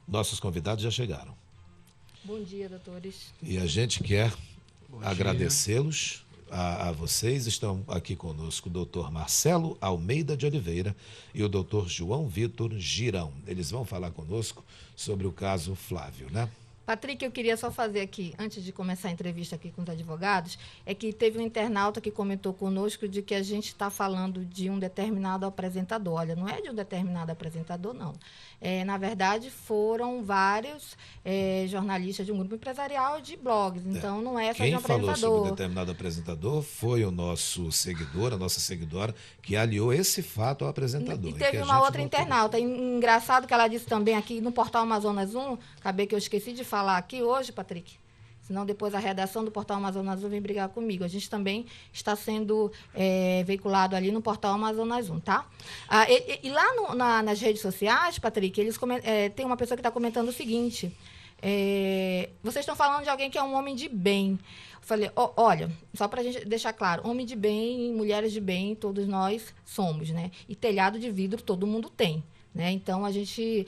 Nossos convidados já chegaram. Bom dia, doutores. E a gente quer agradecê-los a vocês. Estão aqui conosco o doutor Marcelo Almeida de Oliveira e o doutor João Vitor Girão. Eles vão falar conosco sobre o caso Flávio, né? Patrick, eu queria só fazer aqui, antes de começar a entrevista aqui com os advogados, é que teve um internauta que comentou conosco de que a gente está falando de um determinado apresentador. Olha, não é de um determinado apresentador, não. Na verdade, foram vários jornalistas de um grupo empresarial de blogs, então não é só de um apresentador. Quem falou sobre determinado apresentador foi o nosso seguidor, a nossa seguidora, que aliou esse fato ao apresentador. E teve uma outra internauta, engraçado que ela disse também aqui no Portal Amazonas 1, acabei que eu esqueci de falar aqui hoje, Patrick, senão depois a redação do Portal Amazonas 1 vem brigar comigo. A gente também está sendo veiculado ali no Portal Amazonas 1, tá? E lá nas redes sociais, Patrick, tem uma pessoa que está comentando o seguinte, vocês estão falando de alguém que é um homem de bem. Eu falei, olha, só para a gente deixar claro, homem de bem, mulheres de bem, todos nós somos, né? E telhado de vidro todo mundo tem, né? Então, a gente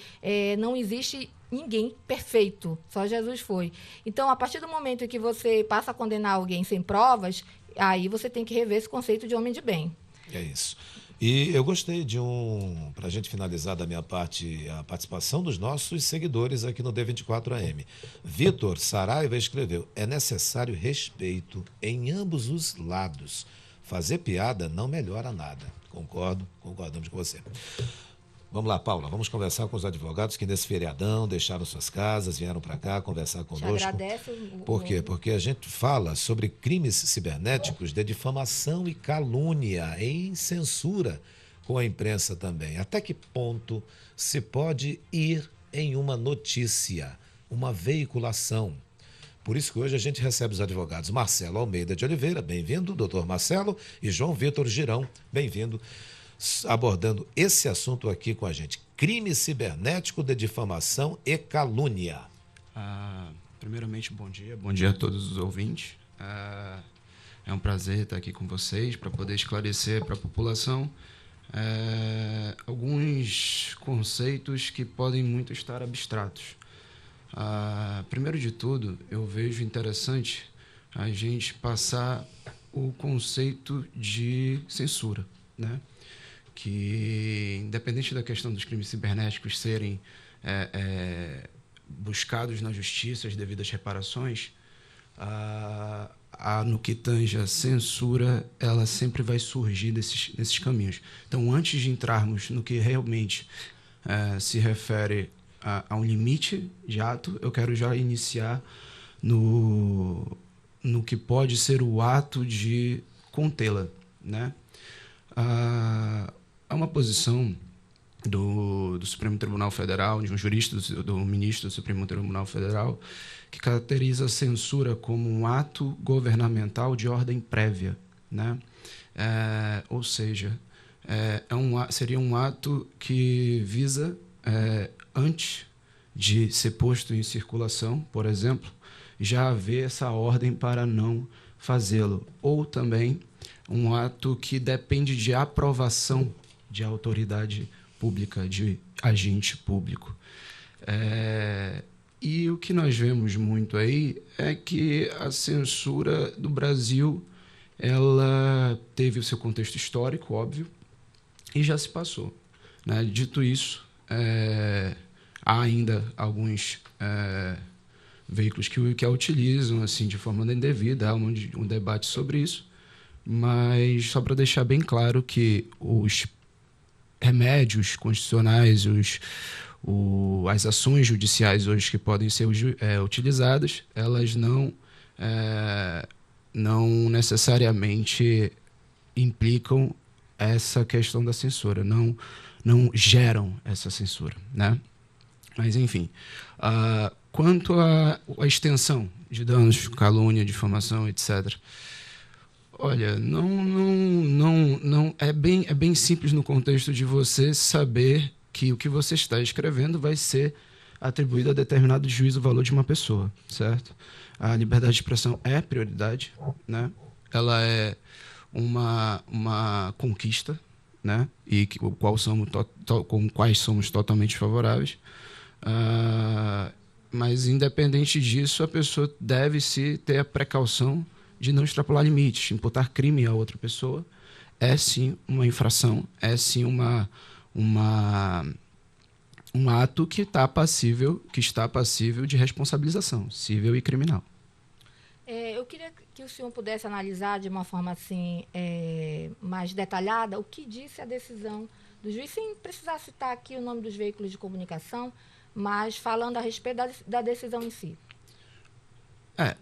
não existe ninguém perfeito, só Jesus foi. Então, a partir do momento em que você passa a condenar alguém sem provas, aí você tem que rever esse conceito de homem de bem. É isso. E eu gostei de para a gente finalizar da minha parte, a participação dos nossos seguidores aqui no D24AM. Vitor Saraiva escreveu, é necessário respeito em ambos os lados. Fazer piada não melhora nada. Concordamos com você. Vamos lá, Paula, vamos conversar com os advogados que nesse feriadão deixaram suas casas, vieram para cá conversar conosco. Te agradeço. Por quê? Porque a gente fala sobre crimes cibernéticos de difamação e calúnia em censura com a imprensa também. Até que ponto se pode ir em uma notícia, uma veiculação? Por isso que hoje a gente recebe os advogados Marcelo Almeida de Oliveira, bem-vindo, doutor Marcelo, e João Vitor Girão, bem-vindo, abordando esse assunto aqui com a gente. Crime cibernético de difamação e calúnia. Primeiramente, bom dia a todos os ouvintes. É um prazer estar aqui com vocês para poder esclarecer para a população alguns conceitos que podem muito estar abstratos. Primeiro de tudo, eu vejo interessante a gente passar o conceito de censura, né? Que, independente da questão dos crimes cibernéticos serem buscados na justiça as devidas reparações, no que tange a censura, ela sempre vai surgir nesses caminhos. Então, antes de entrarmos no que realmente se refere a um limite de ato, eu quero já iniciar no que pode ser o ato de contê-la, né? Há uma posição do Supremo Tribunal Federal, de um jurista do ministro do Supremo Tribunal Federal, que caracteriza a censura como um ato governamental de ordem prévia, né? Ou seja, seria um ato que visa, antes de ser posto em circulação, por exemplo, já haver essa ordem para não fazê-lo. Ou também um ato que depende de aprovação de autoridade pública, de agente público. E o que nós vemos muito aí é que a censura do Brasil, ela teve o seu contexto histórico, óbvio, e já se passou, né? Dito isso, há ainda alguns veículos que a utilizam assim, de forma indevida, há um debate sobre isso, mas só para deixar bem claro que os remédios constitucionais, as ações judiciais hoje que podem ser utilizadas, elas não necessariamente implicam essa questão da censura, não geram essa censura, né? Mas, enfim, quanto à extensão de danos, calúnia, difamação, etc., olha, não é bem simples no contexto de você saber que o que você está escrevendo vai ser atribuído a determinado juízo ou valor de uma pessoa, certo? A liberdade de expressão é prioridade, né? Ela é uma conquista, né? E com quais somos totalmente favoráveis. Mas, independente disso, a pessoa deve-se ter a precaução de não extrapolar limites. Imputar crime a outra pessoa é, sim, uma infração, é, sim, um ato que está passível de responsabilização civil e criminal. Eu queria que o senhor pudesse analisar de uma forma assim, mais detalhada o que disse a decisão do juiz, sem precisar citar aqui o nome dos veículos de comunicação, mas falando a respeito da decisão em si. A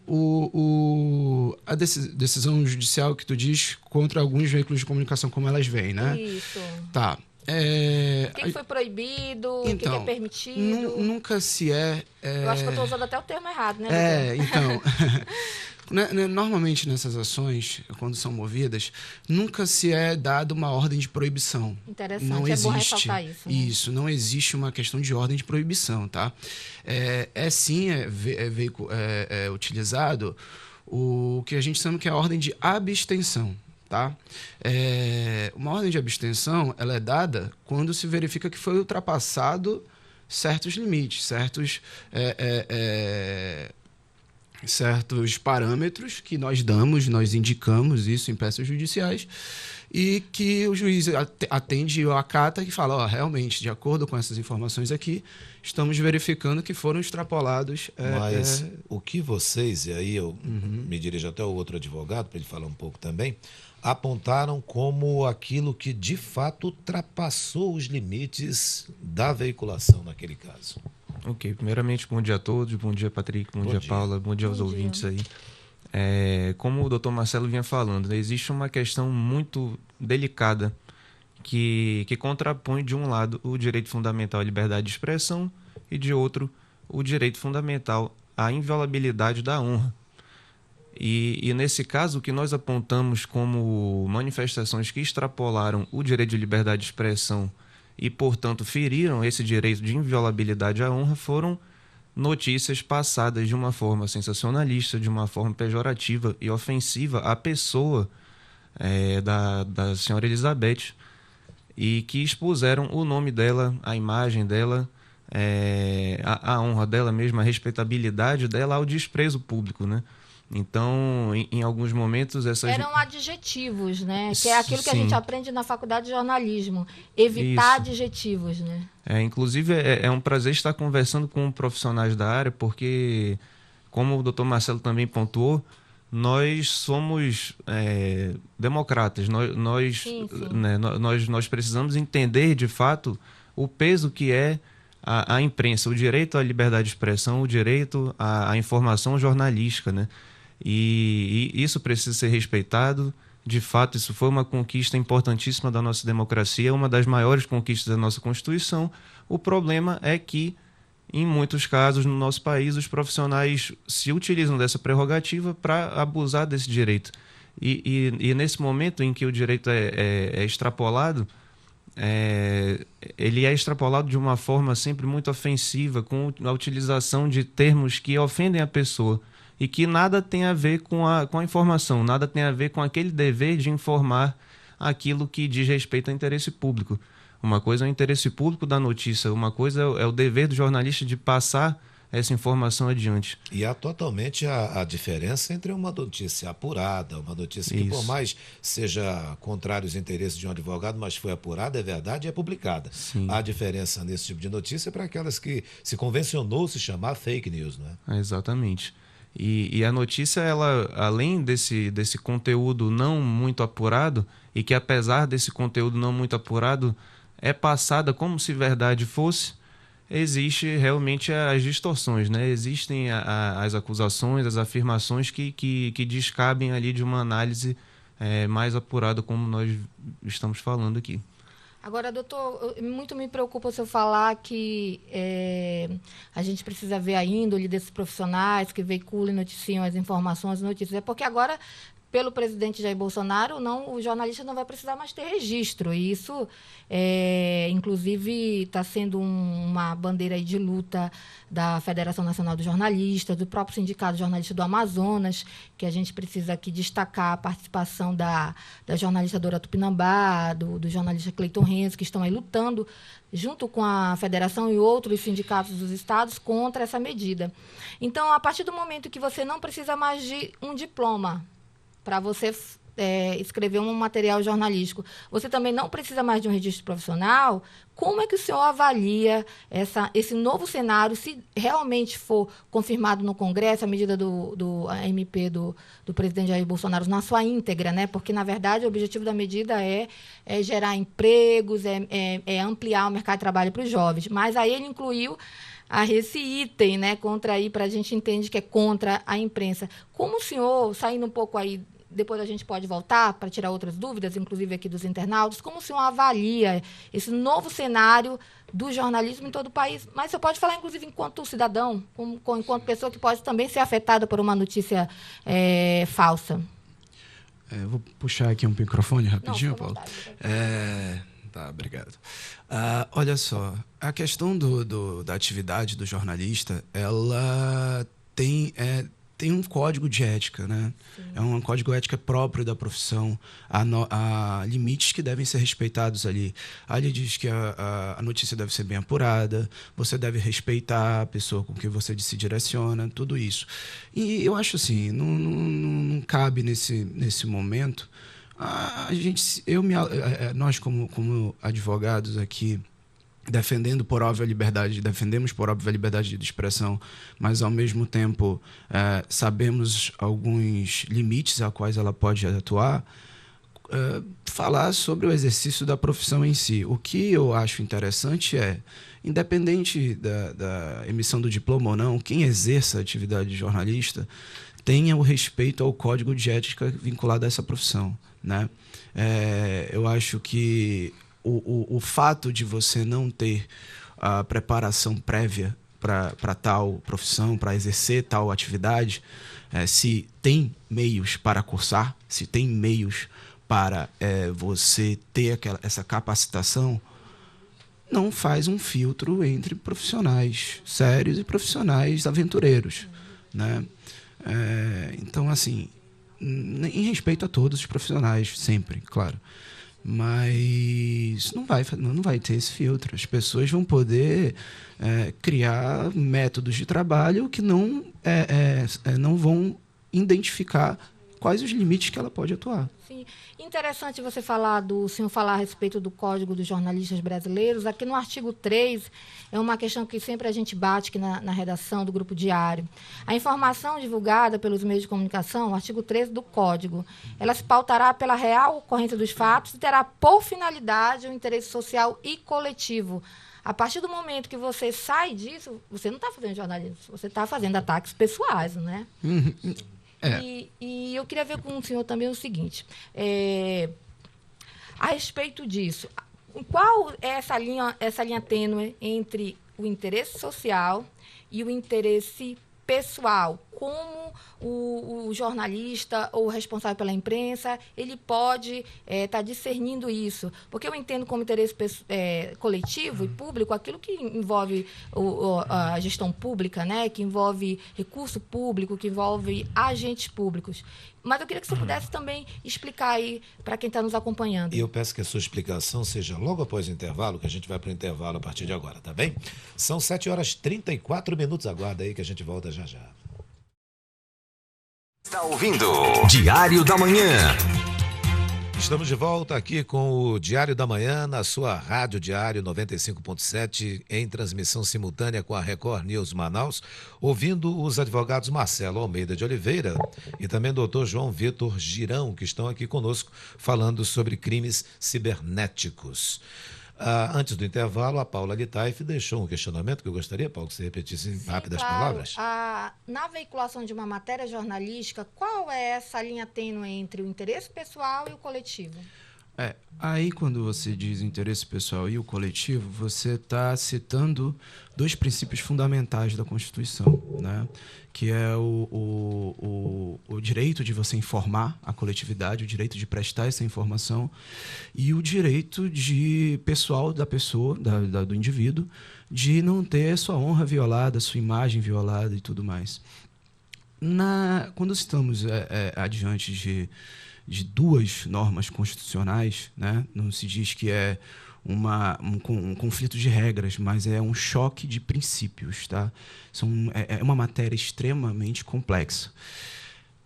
decisão judicial que tu diz contra alguns veículos de comunicação, como elas vêm, né? Isso. Tá. O que foi proibido, o que é permitido? Nunca se é... Eu acho que eu estou usando até o termo errado, né? Então... Normalmente nessas ações, quando são movidas, nunca se é dada uma ordem de proibição. Interessante, não existe, bom ressaltar isso. Né? Isso, não existe uma questão de ordem de proibição, tá? Sim utilizado o que a gente chama que é a ordem de abstenção, tá? Uma ordem de abstenção, ela é dada quando se verifica que foi ultrapassado certos limites, certos parâmetros que nós indicamos isso em peças judiciais, e que o juiz atende ou acata e fala, realmente, de acordo com essas informações aqui, estamos verificando que foram extrapolados. Mas o que vocês, e aí eu me dirijo até o outro advogado, para ele falar um pouco também, apontaram como aquilo que de fato ultrapassou os limites da veiculação naquele caso. Ok, primeiramente, bom dia a todos, bom dia, Patrick, bom dia, Paula, bom dia aos ouvintes aí. Como o Dr. Marcelo vinha falando, existe uma questão muito delicada que contrapõe, de um lado, o direito fundamental à liberdade de expressão e, de outro, o direito fundamental à inviolabilidade da honra. E nesse caso, o que nós apontamos como manifestações que extrapolaram o direito de liberdade de expressão e, portanto, feriram esse direito de inviolabilidade à honra foram notícias passadas de uma forma sensacionalista, de uma forma pejorativa e ofensiva à pessoa da senhora Elizabeth, e que expuseram o nome dela, a imagem dela, a honra dela mesma, a respeitabilidade dela ao desprezo público, né? Então, em alguns momentos... Eram adjetivos, né? Que é aquilo que a gente aprende na faculdade de jornalismo. Evitar adjetivos, né? Inclusive, é um prazer estar conversando com profissionais da área, porque, como o Dr. Marcelo também pontuou, nós somos democratas. Nós precisamos entender, de fato, o peso que é a imprensa, o direito à liberdade de expressão, o direito à informação jornalística, né? E isso precisa ser respeitado. De fato, isso foi uma conquista importantíssima da nossa democracia, uma das maiores conquistas da nossa Constituição. O problema é que, em muitos casos no nosso país, os profissionais se utilizam dessa prerrogativa para abusar desse direito. E nesse momento em que o direito é extrapolado, ele é extrapolado de uma forma sempre muito ofensiva, com a utilização de termos que ofendem a pessoa e que nada tem a ver com a informação, nada tem a ver com aquele dever de informar aquilo que diz respeito ao interesse público. Uma coisa é o interesse público da notícia, uma coisa é o dever do jornalista de passar essa informação adiante. E há totalmente a diferença entre uma notícia apurada, uma notícia que, por mais seja contrária aos interesses de um advogado, mas foi apurada, é verdade e é publicada. Sim. Há diferença nesse tipo de notícia para aquelas que se convencionou se chamar fake news, né? Exatamente. E a notícia, ela, além desse conteúdo não muito apurado, e que apesar desse conteúdo não muito apurado, é passada como se verdade fosse, existe realmente as distorções, né? Existem as acusações, as afirmações que descabem ali de uma análise mais apurada, como nós estamos falando aqui. Agora, doutor, muito me preocupa se eu falar que a gente precisa ver a índole desses profissionais que veiculam e noticiam as informações, notícias. É porque agora pelo presidente Jair Bolsonaro, o jornalista não vai precisar mais ter registro. E isso, inclusive, está sendo uma bandeira aí de luta da Federação Nacional dos Jornalistas, do próprio Sindicato de Jornalistas do Amazonas, que a gente precisa aqui destacar a participação da jornalista Dora Tupinambá, do jornalista Cleiton Renzo, que estão aí lutando junto com a federação e outros sindicatos dos estados contra essa medida. Então, a partir do momento que você não precisa mais de um diploma para você escrever um material jornalístico, você também não precisa mais de um registro profissional, como é que o senhor avalia esse novo cenário, se realmente for confirmado no Congresso a medida do MP do presidente Jair Bolsonaro na sua íntegra, né? Porque, na verdade, o objetivo da medida é gerar empregos, é ampliar o mercado de trabalho para os jovens. Mas aí ele incluiu esse item, né, para a gente entende que é contra a imprensa. Como o senhor, saindo um pouco aí, depois a gente pode voltar para tirar outras dúvidas, inclusive aqui dos internautas, como o senhor avalia esse novo cenário do jornalismo em todo o país? Mas você pode falar, inclusive, enquanto cidadão, enquanto pessoa que pode também ser afetada por uma notícia falsa. Vou puxar aqui um microfone rapidinho, Não, Paulo. vontade. Tá, obrigado. Olha só, a questão da atividade do jornalista, ela tem um código de ética, né? Sim. É um código de ética próprio da profissão. Há limites que devem ser respeitados ali. Ali diz que a notícia deve ser bem apurada, você deve respeitar a pessoa com quem você se direciona, tudo isso. E eu acho assim, não cabe nesse momento. Nós como advogados aqui, defendemos por óbvia liberdade de expressão, mas ao mesmo tempo sabemos alguns limites a quais ela pode atuar, falar sobre o exercício da profissão em si. O que eu acho interessante independente da emissão do diploma ou não, quem exerça a atividade de jornalista tenha o respeito ao código de ética vinculado a essa profissão, né? Eu acho que o fato de você não ter a preparação prévia para tal profissão, para exercer tal atividade, se tem meios para cursar, se tem meios para você ter essa capacitação, não faz um filtro entre profissionais sérios e profissionais aventureiros, né? Então, assim, em respeito a todos os profissionais, sempre, claro. Mas não vai ter esse filtro. As pessoas vão poder criar métodos de trabalho que não vão identificar quais os limites que ela pode atuar. Sim. Interessante você o senhor falar a respeito do Código dos Jornalistas Brasileiros. Aqui no artigo 3, é uma questão que sempre a gente bate aqui na redação do Grupo Diário. A informação divulgada pelos meios de comunicação, o artigo 3 do Código, ela se pautará pela real ocorrência dos fatos e terá por finalidade o interesse social e coletivo. A partir do momento que você sai disso, você não está fazendo jornalismo, você está fazendo ataques pessoais, né? E eu queria ver com o senhor também o seguinte, a respeito disso, qual é essa linha tênue entre o interesse social e o interesse pessoal? Como o jornalista ou o responsável pela imprensa, ele pode estar discernindo isso? Porque eu entendo como interesse coletivo e público aquilo que envolve a gestão pública, né? Que envolve recurso público, que envolve agentes públicos. Mas eu queria que você pudesse também explicar aí para quem está nos acompanhando. E eu peço que a sua explicação seja logo após o intervalo, que a gente vai para o intervalo a partir de agora, tá bem? São 7h34, aguarda aí que a gente volta já já. Está ouvindo Diário da Manhã. Estamos de volta aqui com o Diário da Manhã, na sua Rádio Diário 95.7, em transmissão simultânea com a Record News Manaus, ouvindo os advogados Marcelo Almeida de Oliveira e também o Dr. João Vitor Girão, que estão aqui conosco falando sobre crimes cibernéticos. Antes do intervalo, a Paula Litaif deixou um questionamento que eu gostaria, Paulo, que você repetisse em rápidas palavras. Na veiculação de uma matéria jornalística, qual é essa linha tênue entre o interesse pessoal e o coletivo? Aí quando você diz interesse pessoal e o coletivo, você está citando dois princípios fundamentais da Constituição, né? Que é o direito de você informar a coletividade, o direito de prestar essa informação e o direito pessoal da pessoa, do indivíduo, de não ter sua honra violada, sua imagem violada e tudo mais. Quando estamos adiante de duas normas constitucionais, né? Não se diz que é um conflito de regras, mas é um choque de princípios. Tá? É uma matéria extremamente complexa.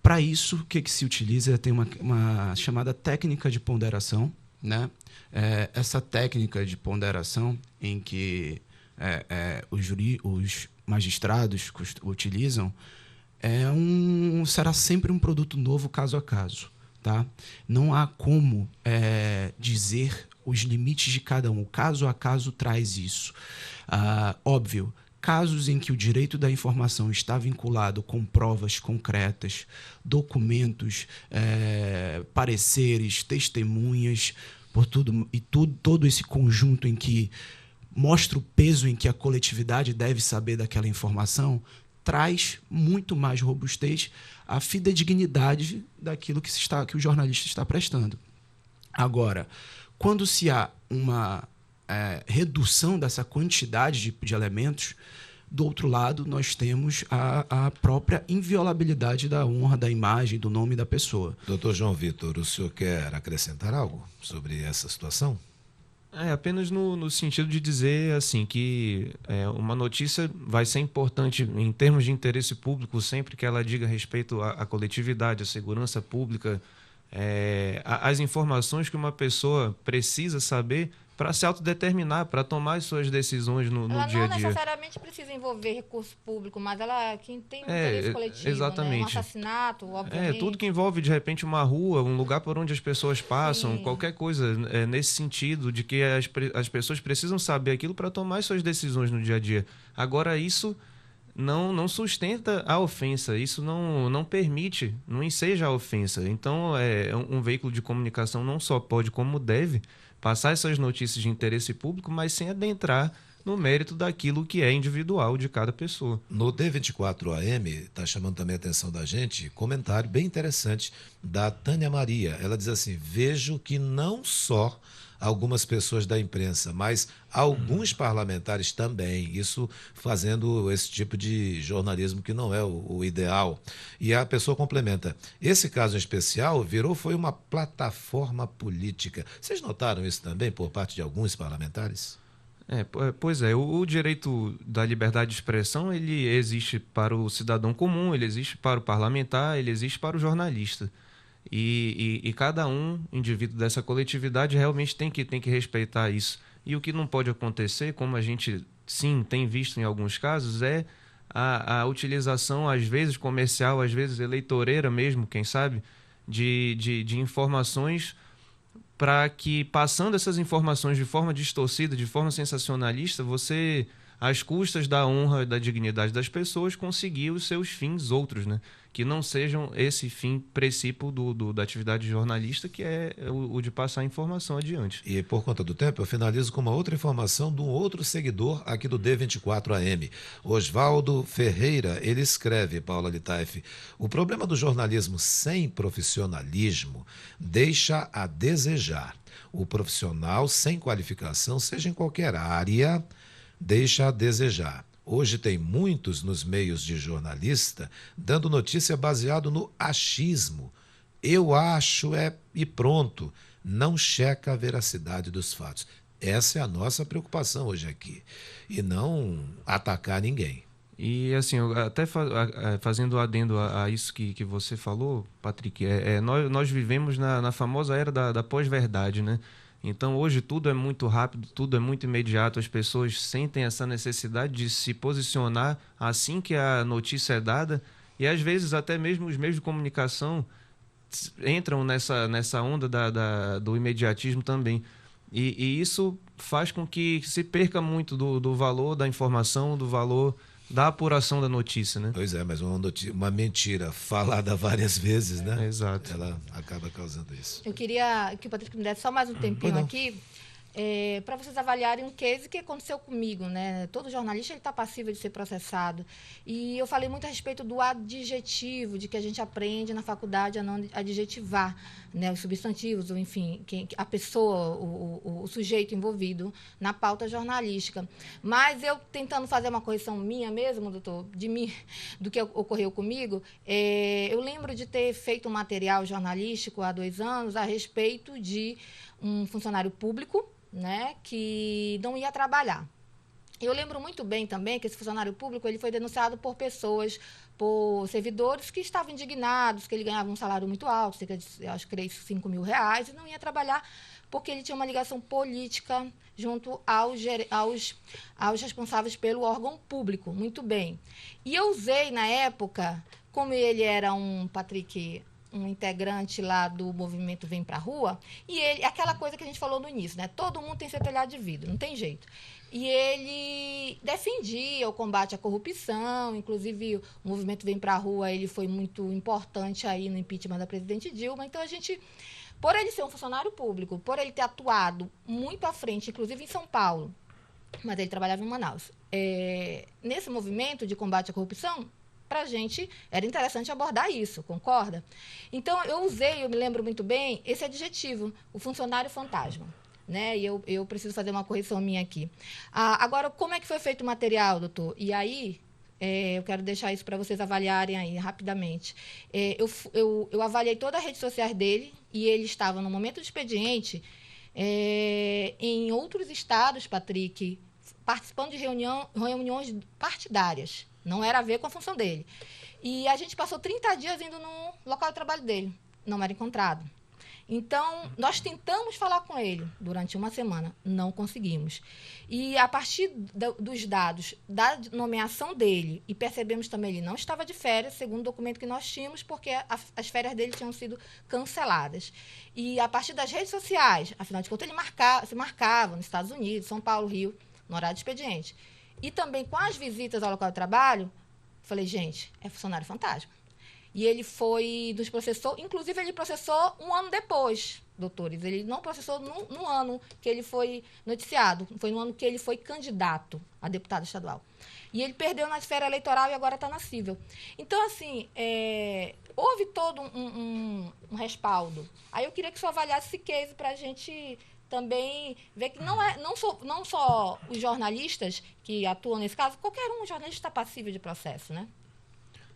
Para isso, o que se utiliza? Tem uma chamada técnica de ponderação. Né? Essa técnica de ponderação em que os magistrados utilizam será sempre um produto novo caso a caso. Tá? Não há como dizer os limites de cada um. O caso a caso traz isso. Óbvio, casos em que o direito da informação está vinculado com provas concretas, documentos, pareceres, testemunhas, todo esse conjunto em que mostra o peso em que a coletividade deve saber daquela informação, traz muito mais robustez à fidedignidade daquilo que o jornalista está prestando. Agora, quando se há uma redução dessa quantidade de elementos, do outro lado, nós temos a própria inviolabilidade da honra, da imagem, do nome da pessoa. Doutor João Vitor, o senhor quer acrescentar algo sobre essa situação? Apenas no sentido de dizer assim que uma notícia vai ser importante em termos de interesse público sempre que ela diga respeito à coletividade, à segurança pública, as informações que uma pessoa precisa saber para se autodeterminar, para tomar as suas decisões no dia a dia. Ela não necessariamente precisa envolver recurso público, mas ela quem tem um interesse coletivo, exatamente. Né? Um assassinato, obviamente. Tudo que envolve, de repente, uma rua, um lugar por onde as pessoas passam, Sim. qualquer coisa nesse sentido de que as pessoas precisam saber aquilo para tomar as suas decisões no dia a dia. Agora, isso não sustenta a ofensa, isso não permite, não enseja a ofensa. Então, um veículo de comunicação não só pode, como deve, passar essas notícias de interesse público, mas sem adentrar no mérito daquilo que é individual de cada pessoa. No D24AM, está chamando também a atenção da gente, comentário bem interessante da Tânia Maria. Ela diz assim, vejo que não só algumas pessoas da imprensa, mas alguns parlamentares também, isso fazendo esse tipo de jornalismo que não é o ideal. E a pessoa complementa, esse caso em especial foi uma plataforma política. Vocês notaram isso também por parte de alguns parlamentares? Pois é, o direito da liberdade de expressão ele existe para o cidadão comum, ele existe para o parlamentar, ele existe para o jornalista. E cada indivíduo dessa coletividade realmente tem que respeitar isso. E o que não pode acontecer, como a gente sim tem visto em alguns casos, é a utilização, às vezes comercial, às vezes eleitoreira mesmo, quem sabe, de informações para que, passando essas informações de forma distorcida, de forma sensacionalista, você, às custas da honra e da dignidade das pessoas, conseguir os seus fins outros, né? Que não sejam esse fim princípio da atividade jornalista, que é o de passar informação adiante. E por conta do tempo, eu finalizo com uma outra informação de um outro seguidor aqui do D24AM. Oswaldo Ferreira, ele escreve, Paula Litaif, o problema do jornalismo sem profissionalismo deixa a desejar. O profissional sem qualificação, seja em qualquer área, deixa a desejar. Hoje tem muitos nos meios de jornalista dando notícia baseado no achismo. Eu acho e pronto. Não checa a veracidade dos fatos. Essa é a nossa preocupação hoje aqui. E não atacar ninguém. E assim, até fazendo adendo a isso que você falou, Patrick, nós vivemos na famosa era da pós-verdade, né? Então, hoje tudo é muito rápido, tudo é muito imediato, as pessoas sentem essa necessidade de se posicionar assim que a notícia é dada e, às vezes, até mesmo os meios de comunicação entram nessa onda do imediatismo também. E isso faz com que se perca muito do valor da informação, do valor da apuração da notícia, né? Pois é, mas uma mentira falada várias vezes, né? Exato. Ela acaba causando isso. Eu queria que o Patrick me desse só mais um tempinho aqui, para vocês avaliarem um case que aconteceu comigo, né? Todo jornalista está passível de ser processado. E eu falei muito a respeito do adjetivo, de que a gente aprende na faculdade a não adjetivar, né? Os substantivos, ou enfim, a pessoa, o sujeito envolvido na pauta jornalística. Mas eu tentando fazer uma correção minha mesmo, doutor, de mim, do que ocorreu comigo, eu lembro de ter feito um material jornalístico há 2 anos a respeito de um funcionário público, né, que não ia trabalhar. Eu lembro muito bem também que esse funcionário público ele foi denunciado por pessoas, por servidores que estavam indignados, que ele ganhava um salário muito alto, cerca de, acho que R$5.000, e não ia trabalhar porque ele tinha uma ligação política junto aos responsáveis pelo órgão público. Muito bem. E eu usei, na época, como ele era um integrante lá do movimento Vem Pra Rua, e ele, aquela coisa que a gente falou no início, né? Todo mundo tem seu telhado de vidro, não tem jeito. E ele defendia o combate à corrupção, inclusive o movimento Vem Pra Rua, ele foi muito importante aí no impeachment da presidente Dilma. Então, a gente, por ele ser um funcionário público, por ele ter atuado muito à frente, inclusive em São Paulo, mas ele trabalhava em Manaus, nesse movimento de combate à corrupção, para a gente era interessante abordar isso, concorda? Então, eu me lembro muito bem, esse adjetivo, o funcionário fantasma. Né? E eu preciso fazer uma correção minha aqui. Agora, como é que foi feito o material, doutor? E aí, eu quero deixar isso para vocês avaliarem aí rapidamente. Eu avaliei todas as redes sociais dele e ele estava no momento do expediente em outros estados, Patrick, participando de reuniões partidárias. Não era a ver com a função dele. E a gente passou 30 dias indo no local de trabalho dele. Não era encontrado. Então, nós tentamos falar com ele durante uma semana. Não conseguimos. E, a partir dos dados da nomeação dele, e percebemos também que ele não estava de férias, segundo o documento que nós tínhamos, porque as férias dele tinham sido canceladas. E, a partir das redes sociais, afinal de contas, ele se marcava nos Estados Unidos, São Paulo, Rio, no horário de expediente. E também com as visitas ao local de trabalho, falei, gente, é funcionário fantasma. E ele nos processou, inclusive ele processou 1 ano depois, doutores. Ele não processou no ano que ele foi noticiado, foi no ano que ele foi candidato a deputado estadual. E ele perdeu na esfera eleitoral e agora está na cível. Então, assim, houve todo um respaldo. Aí eu queria que o senhor avaliasse esse case para a gente também ver que não só os jornalistas que atuam nesse caso, qualquer jornalista está passível de processo, né?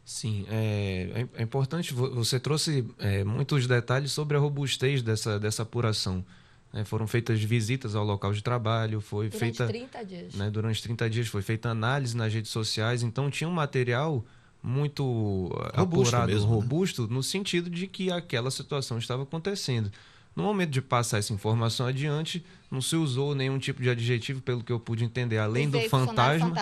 Sim, é importante, você trouxe muitos detalhes sobre a robustez dessa apuração. Foram feitas visitas ao local de trabalho, durante 30 dias. Durante 30 dias foi feita análise nas redes sociais, então tinha um material muito apurado, mesmo, robusto, né? No sentido de que aquela situação estava acontecendo. No momento de passar essa informação adiante, não se usou nenhum tipo de adjetivo, pelo que eu pude entender, além do fantasma.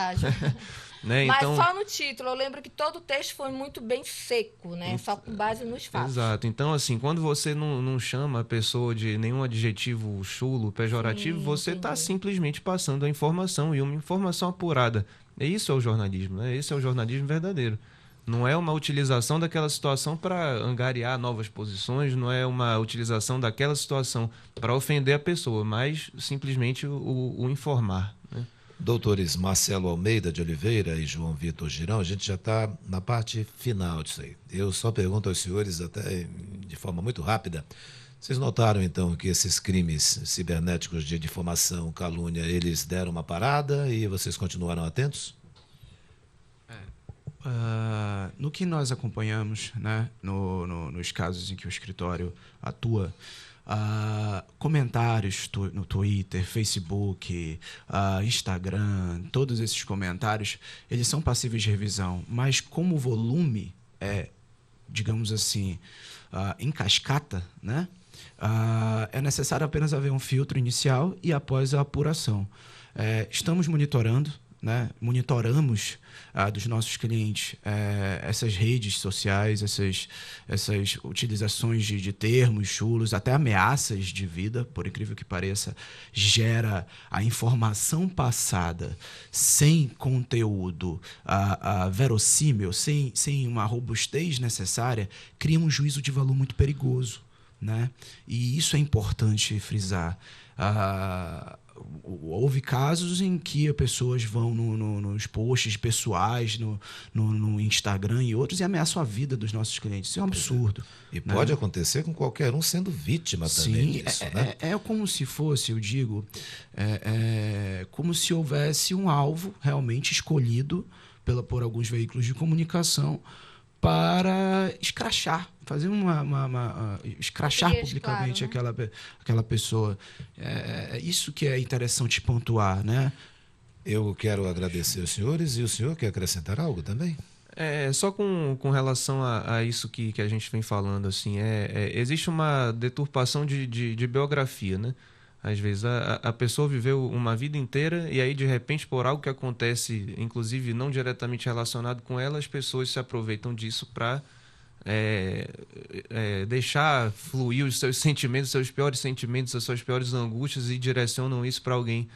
Né? Mas então, só no título, eu lembro que todo o texto foi muito bem seco, né? Só com base nos fatos. Exato. Então, assim, quando você não chama a pessoa de nenhum adjetivo chulo, pejorativo, você está simplesmente passando a informação, e uma informação apurada. E isso é o jornalismo, né? Esse é o jornalismo verdadeiro. Não é uma utilização daquela situação para angariar novas posições, não é uma utilização daquela situação para ofender a pessoa, mas simplesmente o informar, né? Doutores Marcelo Almeida de Oliveira e João Vitor Girão, a gente já está na parte final disso aí. Eu só pergunto aos senhores, até de forma muito rápida, vocês notaram então que esses crimes cibernéticos de difamação, calúnia, eles deram uma parada e vocês continuaram atentos? No que nós acompanhamos, né, nos casos em que o escritório atua, comentários no Twitter, Facebook, Instagram, todos esses comentários, eles são passíveis de revisão, mas como o volume é, digamos assim, em cascata, né, é necessário apenas haver um filtro inicial e após a apuração. Estamos monitorando, né, monitoramos dos nossos clientes essas redes sociais, essas utilizações de termos chulos, até ameaças de vida, por incrível que pareça, gera a informação passada sem conteúdo verossímil, sem uma robustez necessária, cria um juízo de valor muito perigoso, né? E isso é importante frisar. Houve casos em que as pessoas vão nos posts pessoais, no Instagram e outros, e ameaçam a vida dos nossos clientes. Isso é um absurdo. E pode acontecer com qualquer um sendo vítima também disso, né? É como se fosse, eu digo, como se houvesse um alvo realmente escolhido por alguns veículos de comunicação para escrachar, fazer escrachar publicamente, claro, né? aquela pessoa. É isso que é interessante pontuar, né? Eu quero agradecer os senhores. E o senhor quer acrescentar algo também? Só com relação a isso que a gente vem falando, assim, existe uma deturpação de biografia, né? Às vezes a pessoa viveu uma vida inteira e aí, de repente, por algo que acontece, inclusive não diretamente relacionado com ela, as pessoas se aproveitam disso para deixar fluir os seus sentimentos, seus piores sentimentos, as suas piores angústias e direcionam isso para alguém.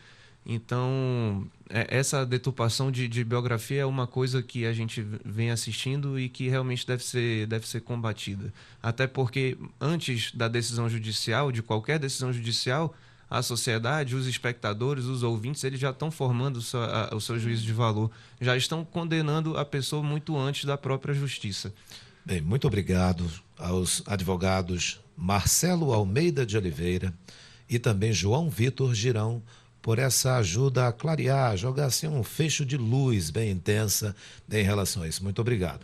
Então, essa deturpação de biografia é uma coisa que a gente vem assistindo e que realmente deve ser combatida. Até porque, antes da decisão judicial, de qualquer decisão judicial, a sociedade, os espectadores, os ouvintes, eles já estão formando o seu juízo de valor, já estão condenando a pessoa muito antes da própria justiça. Bem, muito obrigado aos advogados Marcelo Almeida de Oliveira e também João Vitor Girão por essa ajuda a clarear, jogar assim um fecho de luz bem intensa em relação a isso. Muito obrigado.